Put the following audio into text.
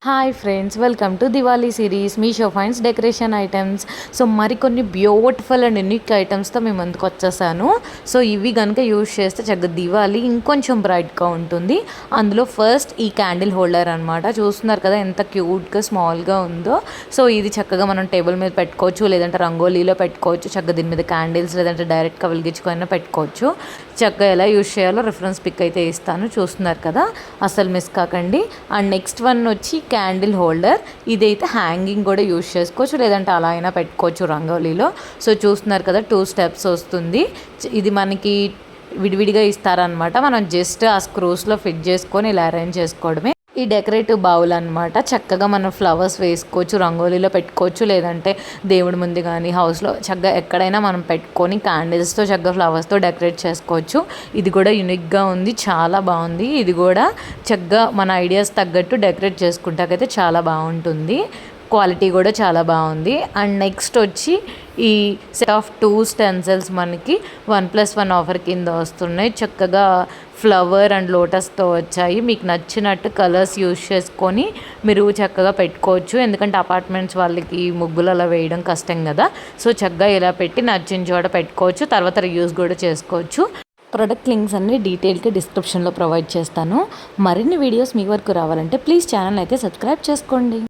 Hi friends, welcome to Diwali series Meesho fines decoration items. So మరికొన్ని beautiful and unique ఐటమ్స్తో మేము ముందుకు వచ్చేసాను. సో ఇవి కనుక యూజ్ చేస్తే చక్కగా దివాళీ ఇంకొంచెం బ్రైట్గా ఉంటుంది. అందులో ఫస్ట్ ఈ క్యాండిల్ హోల్డర్ అనమాట. చూస్తున్నారు కదా ఎంత క్యూట్గా స్మాల్గా ఉందో. సో ఇది చక్కగా మనం టేబుల్ మీద పెట్టుకోవచ్చు, లేదంటే రంగోలీలో పెట్టుకోవచ్చు. చక్కగా దీని మీద క్యాండిల్స్ లేదంటే డైరెక్ట్గా వెలిగించుకొని పెట్టుకోవచ్చు. చక్కగా ఎలా యూజ్ చేయాలో రిఫరెన్స్ పిక్ అయితే ఇస్తాను, చూస్తున్నారు కదా, అసలు మిస్ కాకండి. అండ్ నెక్స్ట్ వన్ వచ్చి క్యాండిల్ హోల్డర్. ఇదైతే హ్యాంగింగ్ కూడా యూజ్ చేసుకోవచ్చు, లేదంటే అలా అయినా పెట్టుకోవచ్చు రంగోలీలో. సో చూస్తున్నారు కదా 2 స్టెప్స్ వస్తుంది. ఇది మనకి విడివిడిగా ఇస్తారనమాట. మనం జస్ట్ ఆ స్క్రూస్లో ఫిట్ చేసుకొని ఇలా అరేంజ్ చేసుకోవడమే. ఈ డెకరేటివ్ బౌల్ అనమాట. చక్కగా మనం ఫ్లవర్స్ వేసుకోవచ్చు, రంగోలీలో పెట్టుకోవచ్చు, లేదంటే దేవుడి ముందు కానీ హౌస్లో చక్కగా ఎక్కడైనా మనం పెట్టుకొని క్యాండిల్స్తో చక్కగా ఫ్లవర్స్తో డెకరేట్ చేసుకోవచ్చు. ఇది కూడా యూనిక్గా ఉంది, చాలా బాగుంది. ఇది కూడా చక్కగా మన ఐడియాస్ తగ్గట్టు డెకరేట్ చేసుకుంటాకైతే చాలా బాగుంటుంది. క్వాలిటీ కూడా చాలా బాగుంది. అండ్ నెక్స్ట్ వచ్చి ఈ సెట్ ఆఫ్ 2 స్టెన్సిల్స్ మనకి 1+1 ఆఫర్ కింద వస్తున్నాయి. చక్కగా ఫ్లవర్ అండ్ లోటస్తో వచ్చాయి. మీకు నచ్చినట్టు కలర్స్ యూజ్ చేసుకొని మీరు చక్కగా పెట్టుకోవచ్చు. ఎందుకంటే అపార్ట్మెంట్స్ వాళ్ళకి ముగ్గులు అలా వేయడం కష్టం కదా. సో చక్కగా ఇలా పెట్టి నచ్చిన చోట పెట్టుకోవచ్చు, తర్వాత రీయూజ్ కూడా చేసుకోవచ్చు. ప్రొడక్ట్ లింక్స్ అన్ని డీటెయిల్గా డిస్క్రిప్షన్లో ప్రొవైడ్ చేస్తాను. మరిన్ని వీడియోస్ మీ వరకు రావాలంటే ప్లీజ్ ఛానల్ అయితే సబ్స్క్రైబ్ చేసుకోండి.